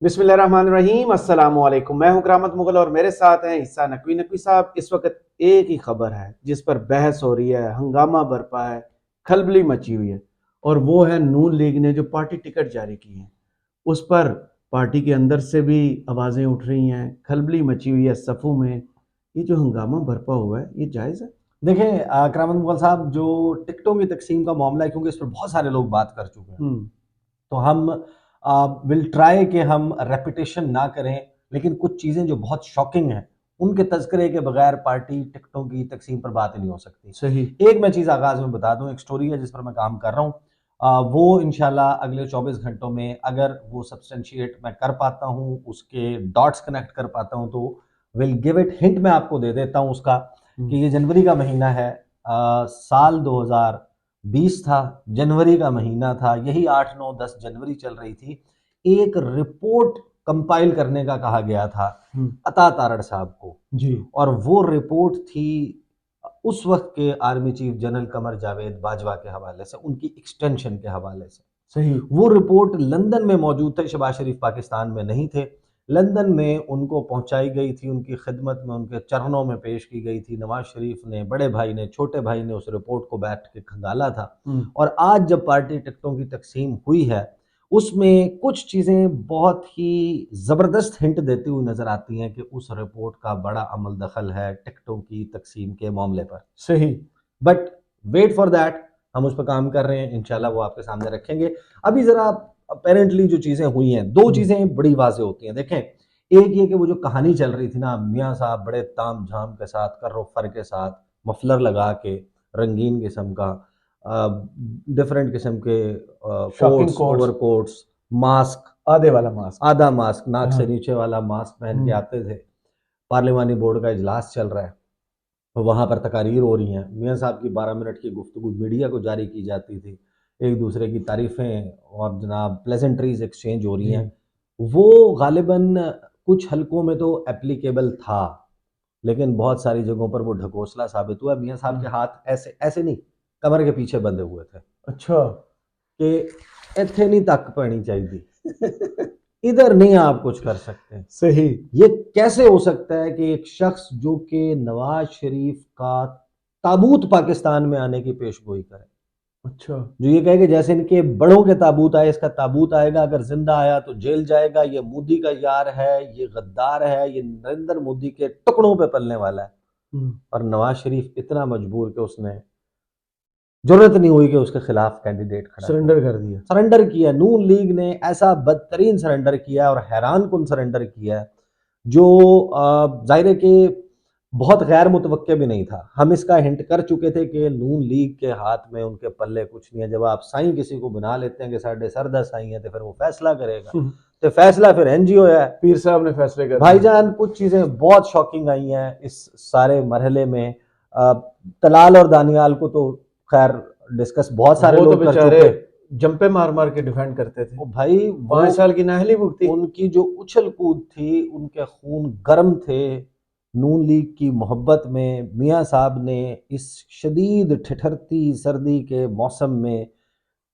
बिस्मिल्लाहिर्रहमानिर्रहीम अस्सलाम वालेकुम। मैं हूं करामत मुगल और मेरे साथ हैं ईसा नकवी। नकवी साहब, इस वक्त एक ही खबर है जिस पर बहस हो रही है, हंगामा बरपा है, खलबली मची हुई है, और वो है नून लीग ने जो पार्टी टिकट जारी की है उस पर पार्टी के अंदर से भी आवाज़ें उठ रही हैं, खलबली मची हुई है सफ़ों में। ये जो हंगामा बरपा हुआ है, ये जायज़ है? देखें करामत मुगल साहब, जो टिकटों की तकसीम का मामला है, क्योंकि इस पर बहुत सारे लोग बात कर चुके हैं, हम्म। तो हम विल ट्राई कि हम रेपिटेशन ना करें, लेकिन कुछ चीज़ें जो बहुत शॉकिंग हैं उनके तज़किरे के बगैर पार्टी टिकटों की तकसीम पर बात ही नहीं हो सकती। सही। एक मैं चीज़ आगाज़ में बता दूं, एक स्टोरी है जिस पर मैं काम कर रहा हूँ। वो इंशाल्लाह अगले 24 घंटों में अगर वो सब्सटेंशिएट मैं कर पाता हूँ, उसके डॉट्स कनेक्ट कर पाता हूँ, तो विल गिव इट। हिंट मैं आपको दे देता हूँ उसका, कि ये जनवरी का महीना है, साल 2020 था, जनवरी का महीना था, यही 8 9 10 जनवरी चल रही थी। एक रिपोर्ट कंपाइल करने का कहा गया था अता तारड़ साहब को, जी। और वो रिपोर्ट थी उस वक्त के army chief general Qamar Javed Bajwa के हवाले से, उनकी एक्सटेंशन के हवाले से। सही। वो रिपोर्ट लंदन में मौजूद थे, शहबाज शरीफ पाकिस्तान में नहीं थे। लंदन में उनको पहुंचाई गई थी, उनकी खिदमत में, उनके चरणों में पेश की गई थी। नवाज शरीफ ने, बड़े भाई ने, छोटे भाई ने उस रिपोर्ट को बैठ के खंगाला था। और आज जब पार्टी टिकटों की तकसीम हुई है, उसमें कुछ चीज़ें बहुत ही ज़बरदस्त हिंट देती हुई नज़र आती हैं कि उस रिपोर्ट का बड़ा अमल दखल है टिकटों की तकसीम के मामले पर। सही। बट वेट फॉर दैट, हम उस पर काम कर रहे हैं, इंशाल्लाह वो आपके सामने रखेंगे। अभी ज़रा अपेरेंटली जो चीज़ें हुई हैं, दो चीज़ें बड़ी वाज़ेह होती हैं। देखें, एक ये कि वो जो कहानी चल रही थी ना, मियाँ साहब बड़े ताम झाम के साथ, कर्रो फर के साथ, मफलर लगा के, रंगीन किस्म का, डिफरेंट किस्म के shocking quotes, quotes. Overcoats, mask, आधे वाला मास्क। आधा मास्क, नाक से हाँ। नीचे वाला मास्क पहन के आते थे। पार्लिमानी बोर्ड का इजलास चल रहा है, तो वहाँ पर तकारीर हो रही हैं, मियाँ साहब की 12 मिनट की गुफ्तगू मीडिया को जारी की जाती थी, एक दूसरे की तारीफ़ें और जनाब प्लेजेंट्रीज एक्सचेंज हो रही हैं। वो गालिबन कुछ हलकों में तो एप्लीकेबल था, लेकिन बहुत सारी जगहों पर वो ढकोसला साबित हुआ। मियाँ साहब के हाथ ऐसे ऐसे नहीं, कमर के पीछे बंधे हुए थे, अच्छा। कि इत्थे नहीं तक पैनी चाहिए, इधर नहीं आप कुछ कर सकते। सही। ये कैसे हो सकता है कि एक शख्स जो कि नवाज शरीफ का ताबूत पाकिस्तान में आने की पेशगोई करे, अच्छा। जो ये कहे कि जैसे इनके बड़ों के ताबूत आए, इसका ताबूत आएगा, अगर जिंदा आया तो जेल जाएगा, ये मोदी का यार है, ये गद्दार है, ये नरेंद्र मोदी के टुकड़ों पे पलने वाला है। और नवाज शरीफ इतना मजबूर कि उसने जरूरत नहीं हुई कि उसके खिलाफ कैंडिडेट खड़ा करे, सरेंडर कर दिया। सरेंडर किया। नून लीग ने ऐसा बदतरीन सरेंडर किया और हैरान कुन सरेंडर किया, जो जाहिर है कि बहुत गैर मुतवक्के भी नहीं था। हम इसका हिंट कर चुके थे कि नून लीग के हाथ में, उनके पल्ले कुछ नहीं है। जब आप साईं किसी को बना लेते हैं कि साढ़े सरदा साईं है, तो फिर वो फैसला करेगा, तो फैसला फिर एनजीओ है। पीर साहब ने फैसले कर दिए। भाईजान, कुछ चीजें बहुत शॉकिंग आई हैं इस सारे मरहले में। तलाल और दानियाल को तो खैर डिस्कस बहुत सारे वो तो लोग कर बेचारे चुके। जंपे मार मार के डिफेंड करते थे। ओ भाई, वो 5 साल की नाहली भुगती। उनकी जो उछल कूद थी, उनके खून गर्म थे। नून लीग की मोहब्बत में मियाँ साहब ने इस शदीद ठिठरती सर्दी के मौसम में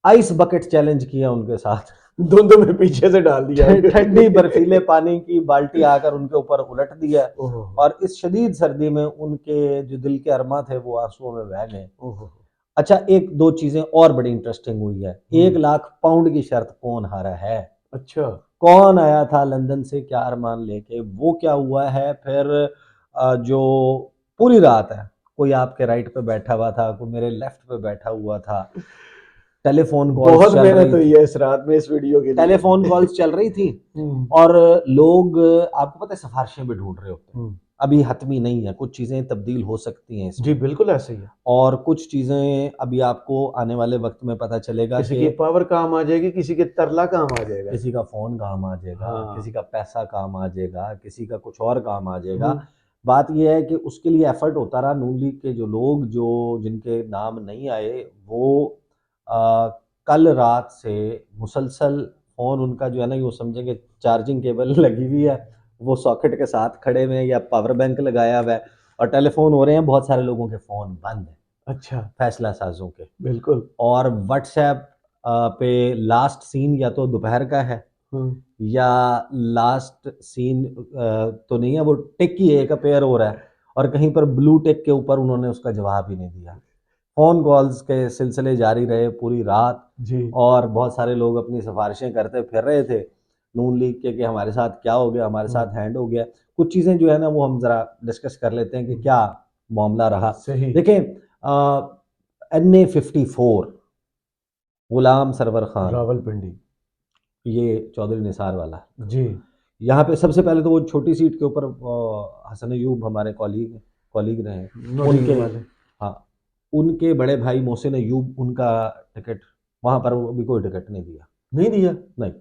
आइस बकेट चैलेंज किया उनके साथ। धुंध में पीछे से डाल दिया। ठंडी बर्फीले पानी की बाल्टी आकर उनके ऊपर उलट दिया, ओहो। और इस शदीद सर्दी में उनके जो दिल के अरमा थे वो आंसुओं में बह गए। ओहो। अच्छा, एक दो चीजें और बड़ी इंटरेस्टिंग हुई है। 1 लाख पाउंड की शर्त कौन हारा है? अच्छा। कौन आया था लंदन से क्या अरमान लेके? वो क्या हुआ है फिर? जो पूरी रात है, कोई आपके राइट पे बैठा हुआ था, कोई मेरे लेफ्ट पे बैठा हुआ था, टेलीफोन कॉल्स बहुत चल मेहनत रही हुई थी, है इस रात में इस वीडियो के लिए। टेलीफोन कॉल्स चल रही थी, और लोग, आपको पता है, सिफारिशें भी ढूंढ रहे होते हैं। अभी हतमी नहीं है, कुछ चीजें तब्दील हो सकती हैं जी इसमें, बिल्कुल ऐसे ही है। और कुछ चीजें अभी आपको आने वाले वक्त में पता चलेगा किसी कि की पावर काम आ जाएगी, किसी के तरला काम आ जाएगा। किसी का फोन काम आ जाएगा, हाँ। किसी का पैसा काम आ जाएगा, किसी का कुछ और काम आ जाएगा। बात यह है कि उसके लिए एफर्ट होता रहा। नून लीग के जो लोग, जो जिनके नाम नहीं आए, वो आ, कल रात से मुसलसल फोन उनका जो है ना, यूँ समझें कि चार्जिंग केबल लगी हुई है, वो सॉकेट के साथ खड़े हुए हैं या पावर बैंक लगाया हुआ है, और टेलीफोन हो रहे हैं। बहुत सारे लोगों के फोन बंद हैं, अच्छा। फैसला साजों के। बिल्कुल। और व्हाट्सएप पे लास्ट सीन या तो दोपहर का है, या लास्ट सीन तो नहीं है, वो टिक ही एक अपेयर हो रहा है और कहीं पर ब्लू टिक के ऊपर उन्होंने उसका जवाब ही नहीं दिया। फोन कॉल्स के सिलसिले जारी रहे पूरी रात जी। और बहुत सारे लोग अपनी सिफारिशें करते फिर रहे थे नून लीग के कि हमारे साथ क्या हो गया, हमारे साथ हैंड हो गया। कुछ चीज़ें जो है ना वो हम ज़रा डिस्कस कर लेते हैं कि क्या मामला रहा। सही। देखें, NA-54 गुलाम सरवर खान, रावलपिंडी। ये चौधरी निसार वाला, जी। यहाँ पे सबसे पहले तो वो छोटी सीट के ऊपर हसन अयूब हमारे कॉलीग रहे, नौरीन उनके, वाले। हाँ, उनके बड़े भाई मोहसिन अयूब, उनका टिकट वहाँ पर अभी कोई टिकट नहीं दिया, नहीं दिया। नहीं,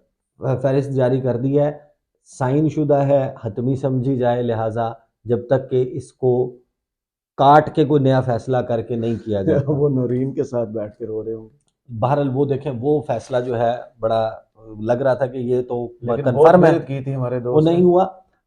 फहरिस्त जारी कर दी है, साइन शुदा है, हतमी समझी जाए, लिहाजा जब तक कि इसको काट के कोई नया फैसला करके नहीं किया जाता। वो नौरीन के साथ बैठ के रो रहे होंगे। बहरहाल वो देखें, वो फैसला जो है बड़ा लग रहा था कि ये तो लेकिन बहुत कन्फर्म है, मेहनत की थी हमारे वो दोस्त नहीं ने। हुआ।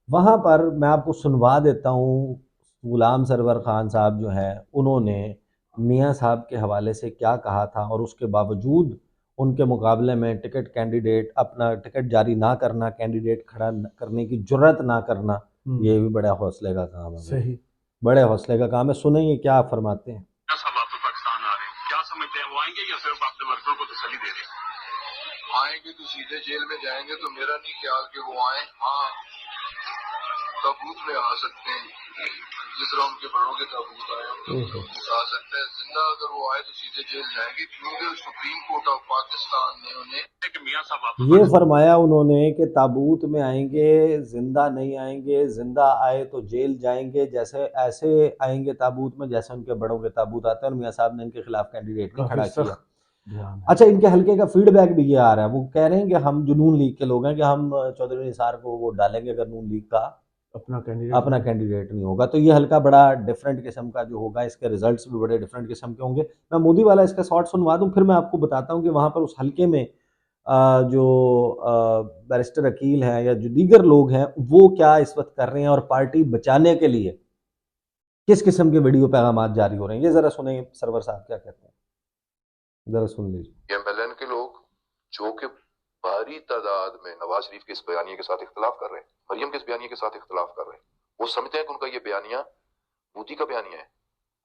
वहाँ पर मैं आपको सुनवा देता हूँ, गुलाम सरवर खान साहब जो हैं उन्होंने मियाँ साहब के हवाले से क्या कहा था और उसके बावजूद उनके मुकाबले में टिकट कैंडिडेट अपना टिकट जारी ना करना, कैंडिडेट खड़ा करने की जुर्रत ना करना, ये भी बड़ा हौसले का काम है। सही। बड़े हौसले का काम है। सुनेंगे क्या फरमाते हैं। साहब आप तो पाकिस्तान आ रहे हैं, क्या समझते हैं वो आएंगे या सिर्फ अपने वर्करों को तसल्ली दे रहे हैं? आएंगे तो सीधे जेल में जाएंगे, तो मेरा नहीं ख्याल कि वो आए। हाँ, ताबूत में आ सकते हैं, जिस तरह उनके बड़ों के ताबूत आए आ सकते हैं। जिंदा अगर वो आए तो सीधे जेल जाएंगे, क्योंकि सुप्रीम कोर्ट ऑफ पाकिस्तान ने उन्हें मियां साहब आप ये फरमाया उन्होंने कि ताबूत में आएंगे, जिंदा नहीं आएंगे, जिंदा आए तो जेल जाएंगे, जैसे ऐसे आएंगे ताबूत में जैसे उनके बड़ों के ताबूत आते हैं। और मियां साहब ने इनके खिलाफ कैंडिडेट नहीं खड़ा किया। अच्छा, इनके हल्के का फीडबैक भी ये आ रहा है, वो कह रहे हैं कि हम जो नून लीग के लोग हैं कि हम चौधरी निसार को वोट डालेंगे अगर नून लीग का अपना कैंडिडेट नहीं होगा। तो ये हल्का बड़ा डिफरेंट किस्म का जो होगा, इसके रिजल्ट्स भी बड़े डिफरेंट किस्म के होंगे। मैं मोदी वाला इसका शॉर्ट सुनवा दूं, फिर मैं आपको बताता हूं कि वहां पर उस हल्के में जो बैरिस्टर अकील हैं या जो दीगर लोग हैं वो क्या इस वक्त कर रहे हैं और पार्टी बचाने के लिए किस किस्म के वीडियो पैगाम जारी हो रहे हैं। ये जरा सुने सरवर साहब क्या कहते हैं, जरा सुन लीजिए। MLN के लोग जो कि भारी तादाद में नवाज शरीफ के इस बयानिए के साथ इख्तलाफ कर रहे हैं, मरियम के इस बयानिए के साथ इख्तलाफ कर रहे हैं, वो समझते हैं कि उनका ये बयानिया मोदी का बयानिया है,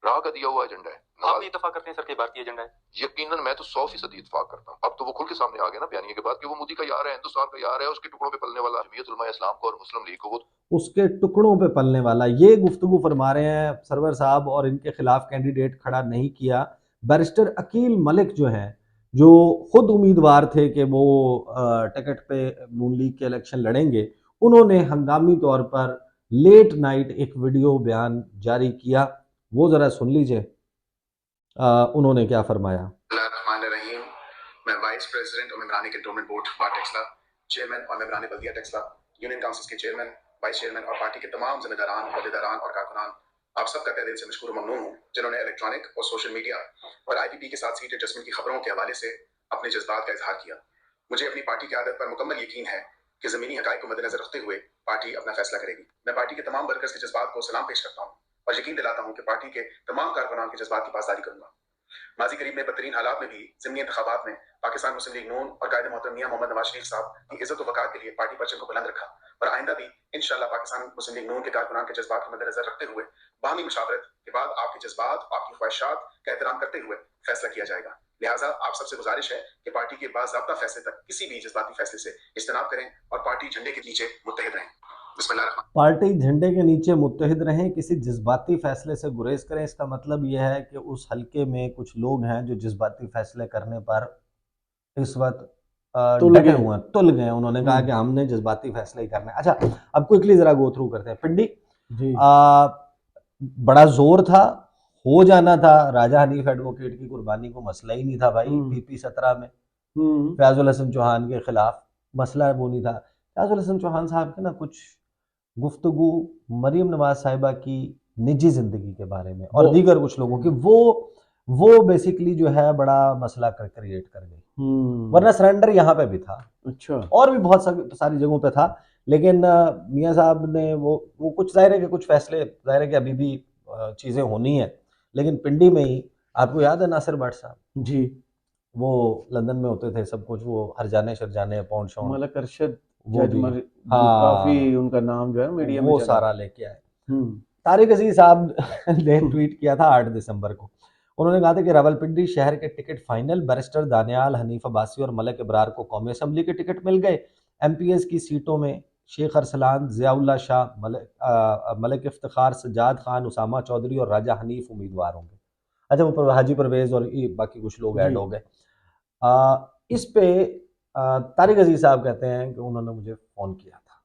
राह का दिया हुआ एजेंडा है। आप भी इत्तेफाक करते हैं सर कि भारतीय एजेंडा है? यकीनन मैं तो 100% इत्तेफाक करता हूँ। अब तो वो खुल के सामने आ गया ना बयानिए के बाद कि वो मोदी का यार है, हिंदुस्तान का यार है, उसके टुकड़ों पे पलने वाला जमीयत उलमा इस्लाम को और मुस्लिम लीग को, वो उसके टुकड़ों पे पलने वाला, ये गुफ्तगू फरमा रहे हैं सरवर साहब। और इनके खिलाफ कैंडिडेट खड़ा नहीं किया। बैरिस्टर अकील मलिक जो हैं, जो खुद उम्मीदवार थे कि वो टिकट पे नून लीग के इलेक्शन लड़ेंगे, उन्होंने हंगामी तौर पर लेट नाइट एक वीडियो बयान जारी किया, वो जरा सुन लीजिए उन्होंने क्या फरमाया। रहीम, मैं वाइस प्रेसिडेंट और मेंबरान कंटोनमेंट बोर्ड बार टेक्सला, चेयरमैन और मेंबरान बल्दिया टेक्सला, यूनियन काउंसिल के चेयरमैन, वाइस चेयरमैन और पार्टी के तमाम जिम्मेदारान, अहदेदारान और कारकुनान, आप सबका तहे दिल से मशकूर ममनून हूँ, जिन्होंने इलेक्ट्रॉनिक और सोशल मीडिया और IPP के साथ सीट एडजस्टमेंट की खबरों के हवाले से अपने जज्बात का इजहार किया। मुझे अपनी पार्टी की आदत पर मुकम्मल यकीन है कि ज़मीनी हक़ाइक़ को मद्देनजर रखते हुए पार्टी अपना फैसला करेगी। मैं पार्टी के तमाम वर्कर्स के जज्बात को सलाम पेश करता हूँ और यकीन दिलाता हूँ कि पार्टी के तमाम कारकुनान के जज्बात की पासदारी करूंगा। माजी करीब में बदतरीन हालात में भी ज़िमनी इंतखाबात में पाकिस्तान मुस्लिम लीग नून और कायदे मोहतरम मियां मोहम्मद नवाज शरीफ साहब की इज्जत और वक़ार के लिए पार्टी परचम को बुलंद रखा और आइंदा भी इंशाअल्लाह पाकिस्तान मुस्लिम लीग नून के कारकुनान के जज्बात को मद्देनजर रखते हुए बाहमी मुशावरत के बाद आपके जज्बात, आपकी ख्वाहिशात का एहतराम करते हुए फैसला किया जाएगा। लिहाजा आप सबसे गुजारिश है कि पार्टी के बाज़ाब्ता फैसले तक किसी भी जज्बाती फैसले से इज्तनाब करें और पार्टी झंडे के नीचे मुत्तहिद रहें। पार्टी झंडे के नीचे मुत्तहिद रहें, किसी जज्बाती फैसले से गुरेज करें। इसका मतलब यह है कि उस हल्के में कुछ लोग हैं जो जज्बाती फैसले करने पर इस वक्त डटे हुए हैं, तुल गए। उन्होंने कहा कि हमने जज्बाती फैसले ही करने। अच्छा, अब क्विकली जरा गो थ्रू करते हैं। पिंडी जी, बड़ा जोर था, हो जाना था, राजा हनीफ एडवोकेट की कुर्बानी को मसला ही नहीं था भाई। PP 17 में फैजुल हसन चौहान के खिलाफ मसला वो नहीं था। फैजुल हसन चौहान साहब के ना कुछ गुफ्तगू मरियम नवाज साहिबा की निजी जिंदगी के बारे में और दीगर कुछ लोगों की, वो बेसिकली जो है बड़ा मसला क्रिएट कर गई। वरना सरेंडर यहाँ पे भी था, अच्छा, और भी बहुत सारी जगहों पे था। लेकिन मियां साहब ने वो कुछ जाहिर है कि कुछ फैसले, जाहिर है कि अभी भी चीजें होनी है। लेकिन पिंडी में ही आपको याद है नासिर भट्ट साहब जी, वो लंदन में होते थे सब कुछ, वो हरजाने शरजाने पौंड शौंड मलक अरशद वो जज भी, जो हाँ काफी उनका नाम जो है मीडिया में वो चला। सारा लेके आए। हम्म। तारिक अजीज साहब ने ट्वीट किया था 8 दिसंबर को। उन्होंने कहा था कि रावलपिंडी शहर के ticket final, barrister Daniyal, Hanif Abbasi और मलक इब्रार को कौमी असम्बली के टिकट मिल गए। एमपीएस की सीटों में शेख अरसलान, ज़ियाउल्लाह शाह, मलक इफ्तिखार, सज्जाद खान, उसामा चौधरी और राजा हनीफ उम्मीदवार होंगे। अच्छा, वो हाजी परवेज और ये बाकी कुछ लोग ऐड जी। हो गए। इस पे तारिक अजीज साहब कहते हैं कि उन्होंने मुझे फ़ोन किया था,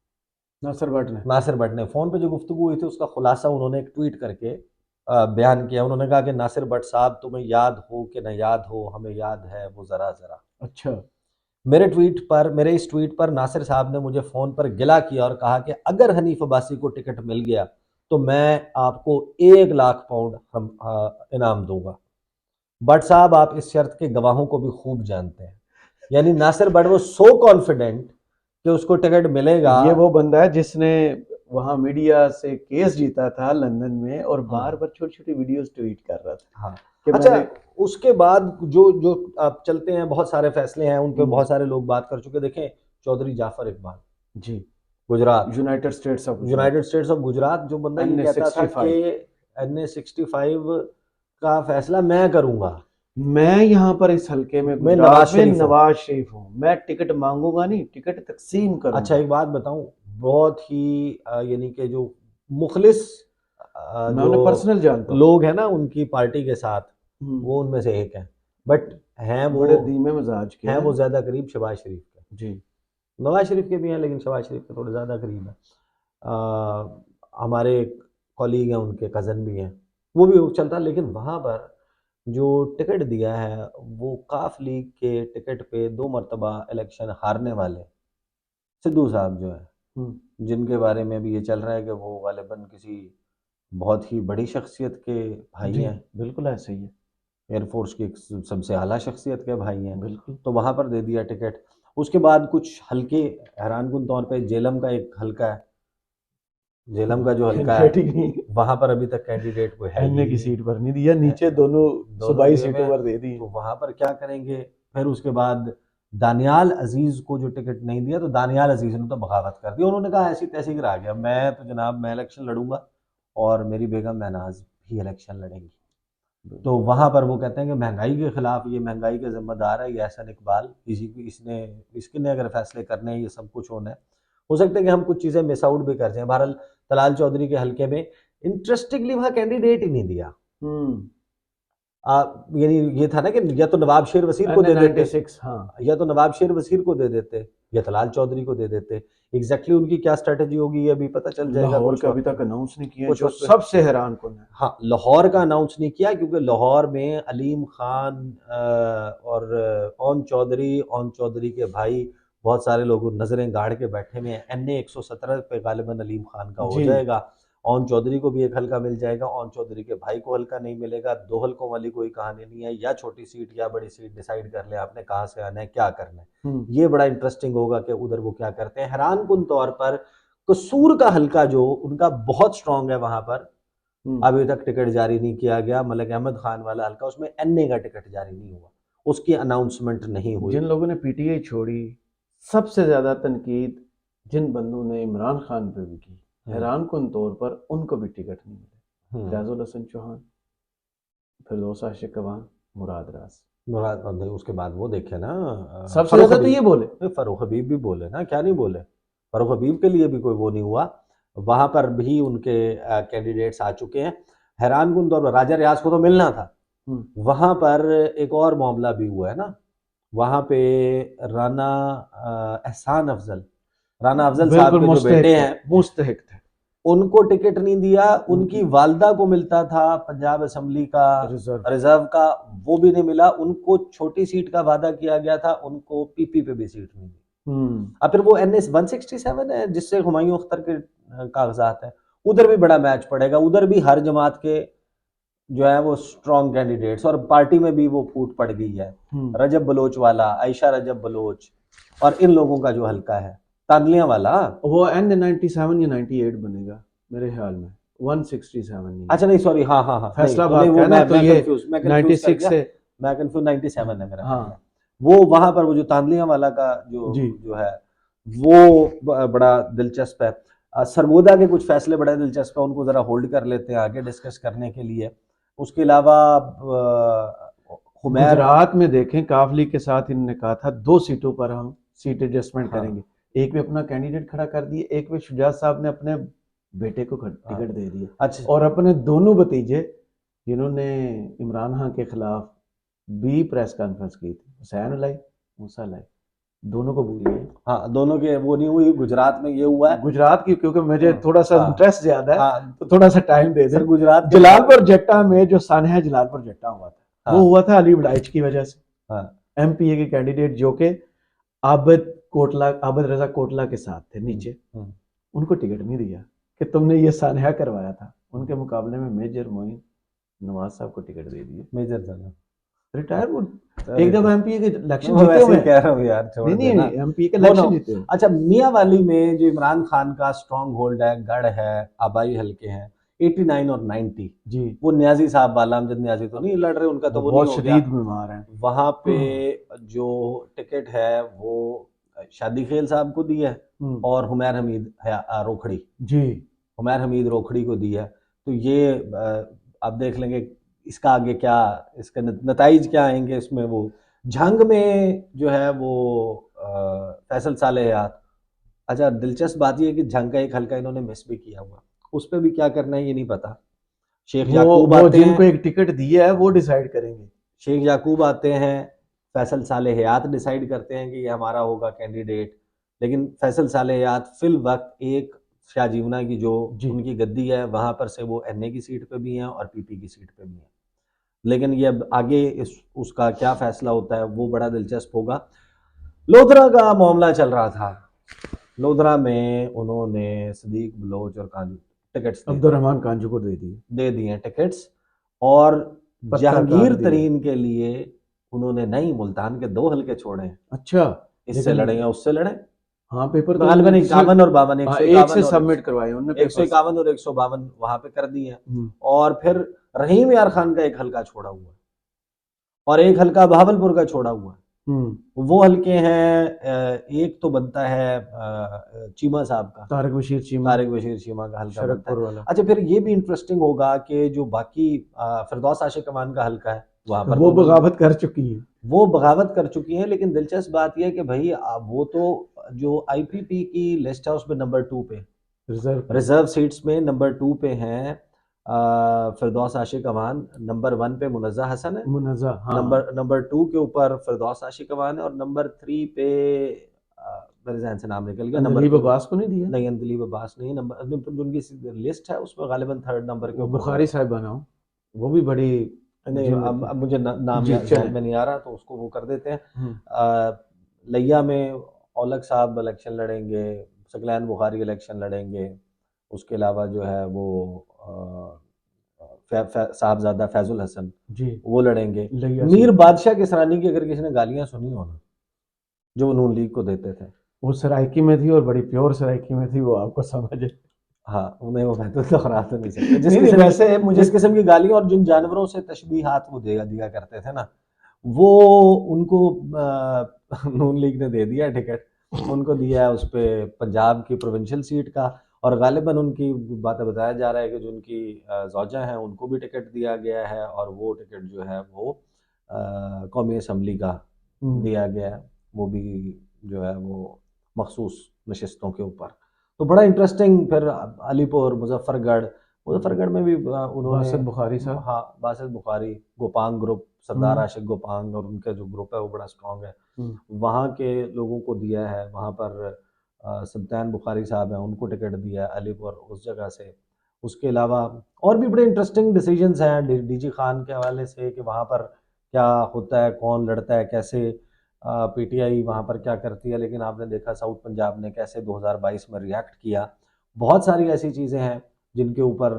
नासिर भट्ट ने। नासिर भट्ट ने। फ़ोन पे जो गुफ्तगू हुई थी उसका खुलासा उन्होंने एक ट्वीट करके बयान किया। उन्होंने कहा कि नासिर भट्ट साहब, तुम्हें याद हो कि न याद हो, हमें याद है वो ज़रा ज़रा। अच्छा। मेरे इस ट्वीट पर नासिर साहब ने मुझे फ़ोन पर गिला किया और कहा कि अगर हनीफ अब्बासी को टिकट मिल गया तो मैं आपको 1 लाख पाउंड इनाम दूंगा। भट्ट साहब, आप इस शर्त के गवाहों को भी खूब जानते हैं। यानी नासिर भट्ट वो सो कॉन्फिडेंट कि उसको टिकट मिलेगा। ये वो बंदा है जिसने वहां मीडिया से केस जीता था लंदन में और बार बार छोटी छोटी वीडियोस ट्वीट कर रहा था। हाँ। कि अच्छा, मैंने उसके बाद जो जो आप चलते हैं, बहुत सारे फैसले हैं, उन पे हम्म। बहुत सारे लोग बात कर चुके। देखें, Chaudhary Jafar Iqbal, ji, Gujarat, United States of United States of Gujarat, जो बंदा ये कहता था कि NA65 का फैसला मैं करूंगा। मैं यहाँ पर इस हल्के में मैं नवाज गुजरात में शरीफ हूँ। नवाज शरीफ हूँ, मैं टिकट मांगूंगा नहीं, टिकट तकसीम अच्छा, करूंगा। एक बात बताऊं, बहुत ही यानी कि जो मुखलिस मैं जो उन्हें पर्सनल जानता हूँ। लोग हैं ना उनकी पार्टी के साथ, हम्म। वो उनमें से एक है। बट हैं बड़े धीमे मिजाज के हैं हैं। वो ज्यादा करीब शहबाज शरीफ के। जी। नवाज शरीफ के भी हैं, लेकिन शहबाज शरीफ के थोड़े ज़्यादा करीब है। हमारे कॉलीग हैं, उनके कज़न भी हैं, वो भी चलता। लेकिन वहाँ पर जो टिकट दिया है वो काफ लीग के टिकट पे 2 मरतबा इलेक्शन हारने वाले सिद्धू साहब जो है, जिनके बारे में भी ये चल रहा है कि वो गालिबन किसी बहुत ही बड़ी शख्सियत के भाई जी, हैं, बिल्कुल ऐसे ही है। एयरफोर्स की एक सबसे आला शख्सियत के भाई हैं। बिल्कुल। तो वहाँ पर दे दिया टिकट। उसके बाद कुछ हल्के, हैरानकुन तौर पे जेलम का एक हल्का है, जेलम का जो हल्का है कैंडिडेट ही नहीं, वहाँ पर अभी तक कैंडिडेट कोई है एमए ही की नहीं। सीट पर नहीं दिया, नीचे दोनों दोनों सूबाई दिए हुए सीटों हैं, पर दे दी। तो वहाँ पर क्या करेंगे। फिर उसके बाद दानियाल अजीज को जो टिकट नहीं दिया, तो दानियाल अजीज ने तो बगावत कर दी। उन्होंने कहा ऐसी तैसी करा गया, मैं तो जनाब मैं इलेक्शन लड़ूंगा और मेरी बेगम महनाज भी इलेक्शन लड़ेंगी। तो वहाँ पर वो कहते हैं कि महंगाई के खिलाफ, ये महंगाई के जिम्मेदार है ये एहसन इकबाल, इसने अगर फैसले करने हैं, ये सब कुछ होना है। हो सकता है कि हम कुछ चीज़ें मिस आउट भी कर जाएं। बहरहाल तलाल चौधरी के हल्के में इंटरेस्टिंगली वहाँ कैंडिडेट ही नहीं दिया। यानी ये था ना कि या तो नवाब शेर वसीर को दे देते, 96, हाँ। या तो नवाब शेर वसीर को दे देते या तलाल चौधरी को दे देते। एग्जैक्टली उनकी क्या स्ट्रेटजी होगी ये अभी पता चल जाएगा। लाहौर कुछ का अभी वक्त तक अनाउंस नहीं किया, कुछ जो वक्त सबसे हैरान कौन है। हाँ, लाहौर का अनाउंस नहीं किया क्योंकि लाहौर में अलीम खान और ओन चौधरी के भाई बहुत सारे लोग नजरें गाड़ के बैठे हुए हैं। NA 117 पे गालिबन अलीम खान का हो जी। जाएगा। ओन चौधरी को भी एक हल्का मिल जाएगा, ओन चौधरी के भाई को हल्का नहीं मिलेगा। 2 हल्कों वाली कोई कहानी नहीं है, या छोटी सीट या बड़ी सीट डिसाइड कर ले आपने कहाँ से आना है, क्या करना है। ये बड़ा इंटरेस्टिंग होगा कि उधर वो क्या करते हैं। हैरानकुन तौर पर कसूर का हल्का जो उनका बहुत स्ट्रांग है, वहां पर अभी तक टिकट जारी नहीं किया गया। मलिक अहमद खान वाला हल्का, उसमें NA का टिकट जारी नहीं हुआ, उसकी अनाउंसमेंट नहीं हुई। जिन लोगों ने पीटीआई छोड़ी, सबसे ज्यादा तनकीद जिन बंदों ने इमरान खान पे भी की, हैरानकुन तौर पर उनको भी टिकट नहीं मिले। फैजुल हसन चौहान, फिरदौस आशिक अवान, मुराद राज। उसके बाद वो देखे ना, सबसे ज्यादा तो ये बोले फरूख हबीब भी बोले ना, क्या नहीं बोले। फरूख हबीब के लिए भी कोई वो नहीं हुआ, वहां पर भी उनके कैंडिडेट्स आ चुके हैं। हैरानकुन तौर पर राजा रियाज को तो मिलना था, वहां पर एक और मामला भी हुआ है ना, वहां पे राना एहसान अफजल, राना अफजल साहब के जो बेटे हैं मुस्तहिक थे, उनको टिकट नहीं दिया। उनकी वालदा को मिलता था पंजाब असेंबली का रिजर्व का, वो भी नहीं मिला। उनको छोटी सीट का वादा किया गया था, उनको PP पे भी सीट नहीं दी। अब फिर वो NA 167 है जिससे हुमायूं अख्तर के कागजात है, उधर भी बड़ा मैच पड़ेगा। उधर भी हर जमात के जो है वो स्ट्रॉन्ग कैंडिडेट्स, और पार्टी में भी वो फूट पड़ गई है। रजब बलोच वाला, आयशा रजब बलोच, और इन लोगों का जो हल्का है तांदलियां वाला, वो NA 97 या 98 बनेगा मेरे ख्याल में, 167 नहीं। अच्छा नहीं, सॉरी, हाँ, फैसलाबाद नहीं, का है ना, तो ये 96 96 से मैं कंफ्यूज 97 है मेरा। हाँ, वो वहां पर वो जो तांदलिया वाला का जी। जो है वो बड़ा दिलचस्प है। सरगोदा के कुछ फैसले बड़े दिलचस्प है, उनको जरा होल्ड कर लेते हैं आगे डिस्कस करने के लिए। उसके अलावा हुमैर, गुजरात में देखें काफली के साथ इन्होंने कहा था 2 सीटों पर हम सीट एडजस्टमेंट हाँ, करेंगे, एक में अपना कैंडिडेट खड़ा कर दिए, एक में शुजात साहब ने अपने बेटे को हाँ, टिकट दे दिए अच्छा, और अपने दोनों भतीजे जिन्होंने इमरान खान के खिलाफ भी प्रेस कॉन्फ्रेंस की थी, हुसैन लाई, मूसा लाई, दोनों को भूलिए। हाँ, दोनों के वो नहीं हुई, गुजरात में ये हुआ है। गुजरात की क्योंकि मुझे हाँ, थोड़ा सा हाँ, इंटरेस्ट ज्यादा है हाँ, तो थोड़ा सा टाइम दे सर दें। गुजरात के जलालपुर जट्टा में जो सानहा जलालपुर जट्टा हुआ था, हाँ, वो हुआ था अली बड़ाइच की वजह से। हाँ, एमपीए के कैंडिडेट जो के आबद रजा कोटला के साथ थे नीचे, उनको टिकट नहीं दिया कि तुमने ये सानहा करवाया था, उनके मुकाबले में मेजर मोइन नवाज साहब को टिकट दे दिए। मेजर जनरल रिटायर वो अरे एक दफा तो एमपीए के इलेक्शन मैं जीते वैसे हुए ही हैं। कह रहा हूँ यार, छोड़ नहीं देना नहीं एमपीए के वो ना। इलेक्शन जीते हुए। अच्छा, मियाँवाली में जो इमरान खान का स्ट्रॉन्ग होल्ड है, गढ़ है, आबाई हल्के हैं 89 और 90, जी वो न्याजी साहब वाला अमजद न्याजी तो नहीं लड़ रहे, उनका तो वो वो नहीं बहुत हो गया। शदीद बीमार हैं। वहां पे जो टिकट है वो शादी खेल साहब को दी है और हुमैर हमीद रोखड़ी, जी हुमैर हमीद रोखड़ी को दी है। तो ये आप देख लेंगे इसका आगे क्या, इसका नताइज क्या आएंगे इसमें। वो झंग में जो है वो फैसल साले हयात। अच्छा, दिलचस्प बात ये है कि झंग का एक हल्का इन्होंने मिस भी किया हुआ, उस पर भी क्या करना है ये नहीं पता। शेख याकूब वो आते हैं, जिनको एक टिकट दिया है वो डिसाइड करेंगे। शेख याकूब आते हैं, फैसल साले हयात डिसाइड करते हैं कि ये हमारा होगा कैंडिडेट। लेकिन फैसल साले हयात फिल वक्त एक शाहजीवना की जो जी उनकी गद्दी है वहां पर से वो एनए की सीट पे भी हैं और पीपी की सीट पे भी हैं। लेकिन ये अब आगे उसका क्या फैसला होता है वो बड़ा दिलचस्प होगा। लोधरा का मामला चल रहा था, लोधरा में उन्होंने सदीक बलोच और कांजू टिकट्स अब्दुलरहमान कांजू को दे दिए टिकट्स। और पत्थरकार जहांगीर दिए। तरीन के लिए उन्होंने नहीं, मुल्तान के 2 हल्के छोड़े हैं, अच्छा इससे लेकिन लड़े या उससे लड़े। हाँ पेपर तो गालिबन उन्होंने 51 और 52, हाँ, 151 एक से और सबमिट करवाए उन्होंने पेपर। 151 और 152 वहां पे कर दिए हैं। और फिर रहीम यार खान का एक हल्का छोड़ा हुआ है और एक हल्का बहावलपुर का छोड़ा हुआ है। वो हल्के हैं, एक तो बनता है चीमा साहब का, तारिक बशीर चीमा, तारिक बशीर चीमा का हल्का बनता शरकपुर है। वाला। अच्छा, फिर ये भी इंटरेस्टिंग होगा कि जो बाकी फिरदौस आशिक अमान का हल्का है वहां पर वो तो बगावत कर चुकी है। वो बगावत कर चुकी हैं। लेकिन दिलचस्प बात यह है कि भाई वो तो जो आईपीपी की लिस्ट है उसमें नंबर 2 पे, रिजर्व सीट्स में नंबर 2 पे हैं फिरदौस आशिक अमान, नंबर 1 पे मुनज़्ज़ा हसन है, मुनज़्ज़ा हाँ। नंबर 2 के ऊपर फिरदौस आशिक अमान है और नंबर 3 पे मेरे ज़हन से नाम निकल गया, नंबर अंदलीब अब्बास को नहीं दिया। नहीं, अंदलीब अब्बास नहीं, नंबर जो उनकी लिस्ट है उसमें गालिबन 3rd नंबर के वो ऊपर बुखारी साहब बनाओ, वो भी बड़ी नहीं, अब मुझे नाम जी ज़हन में नहीं आ रहा तो उसको वो कर देते हैं। लिया में औलख साहब इलेक्शन लड़ेंगे, सकलैन बुखारी इलेक्शन लड़ेंगे। उसके अलावा जो है वो साहबजादा फैजुल हसन जी वो लड़ेंगे। लिया मीर बादशाह किसरानी की अगर किसी ने गालियां सुनी हो ना, जो नून लीग को देते थे, वो सराइकी में थी और बड़ी प्योर सराइकी में थी, वो आपको समझ है। हाँ उन्हें वो मैं तो दोहरा तो नहीं सकता। नहीं नहीं वैसे मुझे जिस किस्म की गालियां और जिन जानवरों से तशबीहात वो दिया करते थे ना, वो उनको नून लीग ने दे दिया टिकट, उनको दिया है उस पे पंजाब की प्रोविंशियल सीट का। और गालिबन उनकी बातें बताया जा रहा है कि जो उनकी ज़ौजा हैं उनको भी टिकट दिया गया है और वो टिकट जो है वो कौमी असम्बली का दिया गया है, वो भी जो है वो मखसूस नशिस्तों के ऊपर। तो बड़ा इंटरेस्टिंग। फिर अलीपुर, मुजफ्फरगढ़ में भी उन्होंने बासत बुखारी साहब, हाँ बासित बुखारी, गोपांग ग्रुप, सरदार आशिक गोपांग और उनका जो ग्रुप है वो बड़ा स्ट्रॉन्ग है, वहाँ के लोगों को दिया है। वहाँ पर सुल्तान बुखारी साहब हैं, उनको टिकट दिया है अलीपुर उस जगह से। उसके अलावा और भी बड़े इंटरेस्टिंग डिसीजंस हैं डीजी खान के हवाले से कि वहाँ पर क्या होता है, कौन लड़ता है, कैसे पीटीआई वहाँ पर क्या करती है। लेकिन आपने देखा साउथ पंजाब ने कैसे 2022 में रिएक्ट किया। बहुत सारी ऐसी चीज़ें हैं जिनके ऊपर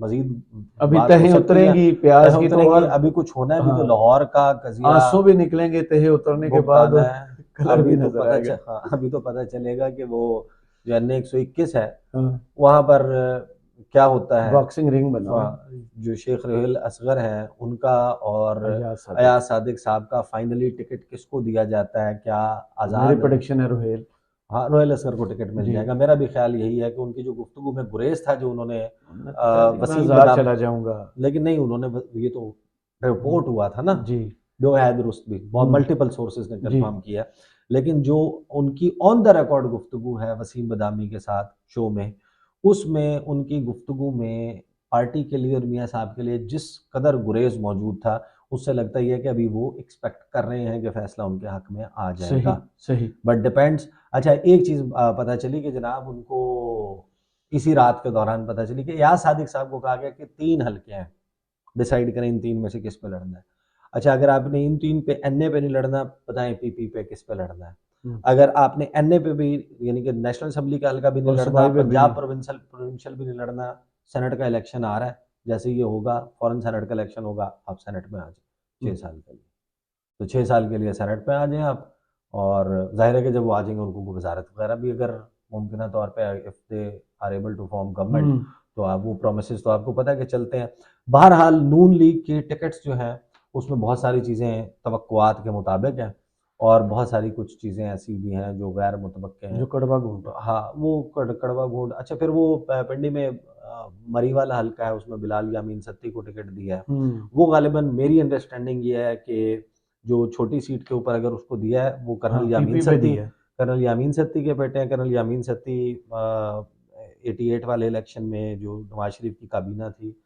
मजीद अभी तहें उतरेंगी प्याज की तो, और अभी कुछ होना है। अभी तो हाँ, लाहौर का कजिया आंसू भी निकलेंगे तहे उतरने के बाद और कलर भी नजर आएगा। अभी तो पता चलेगा कि वो जो NA 121 है हाँ। वहाँ पर क्या होता है, बॉक्सिंग रिंग बना जो शेख रोहेल असगर हैं उनका और अयाज अयाज सादिक साहब का फाइनली टिकट किसको दिया जाता है, क्या मेरी आज़ाद प्रेडिक्शन है रोहेल। हाँ रोहेल असगर को टिकट मिल जी। जाएगा। मेरा भी ख्याल यही है कि उनकी जो गुफ्तगू में गुरेज था जो उन्होंने मैं मैं वसीम आज़ाद बदाम, चला जाऊंगा। लेकिन नहीं उन्होंने ये तो रिपोर्ट हुआ था ना, जी जो है दुरुस्त भी बहुत मल्टीपल सोर्सेज ने जी। कंफर्म किया, लेकिन जो उनकी ऑन द रिकॉर्ड गुफ्तगू है वसीम बदामी के साथ शो में, उसमें उनकी गुफ्तगू में पार्टी के लिए और मियाँ साहब के लिए जिस कदर गुरेज मौजूद था, उससे लगता ही है कि अभी वो एक्सपेक्ट कर रहे हैं कि फैसला उनके हक में आ सही जाएगा। सही। But depends. अच्छा एक चीज़ पता चली कि जनाब उनको इसी रात के दौरान पता चली कि याद सादिक साहब को कहा गया कि 3 हल्के हैं, डिसाइड करें इन 3 में से किस पे लड़ना है। अच्छा अगर आपने इन 3 पे एनए पे नहीं लड़ना, बताएं पीपी पे किस पे लड़ना है। अगर आपने एनए पे भी यानी कि नेशनल असेंबली का हल्का भी नहीं और लड़ना, सूबाई पे भी पंजाब नहीं। प्रोविंशियल भी नहीं लड़ना, सेनेट का इलेक्शन आ रहा है, जैसे ये होगा फौरन सेनेट का इलेक्शन होगा, आप सेनेट में आ जाए 6 साल के लिए। तो 6 साल के लिए सेनेट पे आ जाएं आप, और जाहिर है कि जब वो आ जाएंगे उनको वजारत वगैरह भी अगर मुमकिन तौर पे if they are able to form government, तो आप वो प्रोमिस तो आपको पता है कि चलते हैं। बहरहाल नून लीग की टिकट्स जो हैं उसमें बहुत सारी चीज़ें तवक्कुआत के मुताबिक हैं, और बहुत सारी कुछ चीज़ें ऐसी भी हैं जो गैर मुतवक्के हैं। जो कड़वा घूंट। हाँ वो कड़वा घूंट। अच्छा फिर वो पिंडी में मरी वाला हल्का है, उसमें बिलाल यामीन सत्ती को टिकट दिया है। वो गालिबन मेरी अंडरस्टैंडिंग ये है कि जो छोटी सीट के ऊपर अगर उसको दिया है वो कर्नल यामीन सत्ती, कर्नल यामीन सत्ती के बेटे हैं। कर्नल यामीन सत्ती 88 वाले इलेक्शन में जो नवाज शरीफ की काबीना थी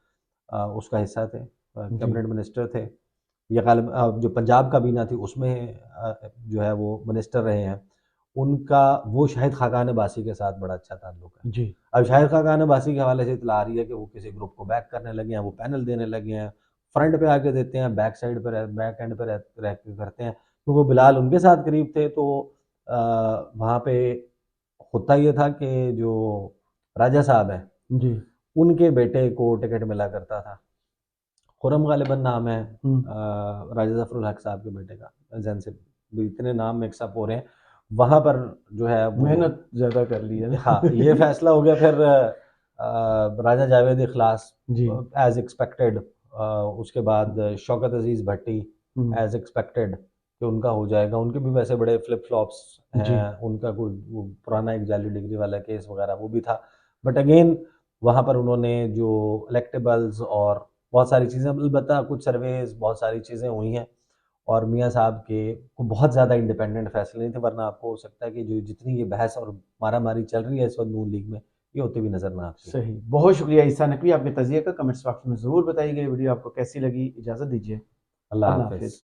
उसका हिस्सा थे, कैबिनेट मिनिस्टर थे। ये गालिब जो पंजाब काबीना थी उसमें जो है वो मिनिस्टर रहे हैं। उनका वो शाहिद खाकान अब्बासी के साथ बड़ा अच्छा ताल्लुक है जी। अब शाहिद खाकान अब्बासी के हवाले से इतला आ रही है कि वो किसी ग्रुप को बैक करने लगे हैं, वो पैनल देने लगे हैं, फ्रंट पे आके देते हैं, बैक साइड पे बैक एंड पे रह के करते हैं, क्योंकि वो बिलाल उनके साथ करीब थे। तो वहाँ पे होता ये था कि जो राजा साहब हैं जी। उनके बेटे को टिकट मिला करता था, खुरम गालिबन नाम है राजा जफरुल हक साहब के बेटे का, जैन से इतने नाम मिक्सअप हो रहे हैं। वहाँ पर जो है वो मेहनत ज़्यादा कर ली है। हाँ ये फैसला हो गया। फिर राजा जावेद इखलास जी। एज एक्सपेक्टेड, उसके बाद शौकत अजीज़ भट्टी एज एक्सपेक्टेड कि उनका हो जाएगा। उनके भी वैसे बड़े फ्लिप फ्लॉप्स हैं, उनका कोई वो पुराना एक जाली डिग्री वाला केस वगैरह वो भी था। बट अगेन वहाँ पर उन्होंने जो इलेक्टेबल्स और बहुत सारी चीज़ें, अलबत्ता कुछ सर्वेज बहुत सारी चीज़ें हुई हैं, और मियाँ साहब के को बहुत ज़्यादा इंडिपेंडेंट फैसले नहीं थे, वरना आपको हो सकता है कि जो जितनी ये बहस और मारामारी चल रही है इस वक्त नून लीग में, ये होती हुई नजर ना आती। सही। बहुत शुक्रिया ईसा नकवी, आपके तजिए का कमेंट्स बॉक्स में ज़रूर बताइएगा। वीडियो आपको कैसी लगी। इजाज़त दीजिए। अल्लाह अल्लाह हाफिज़। हाफिज़।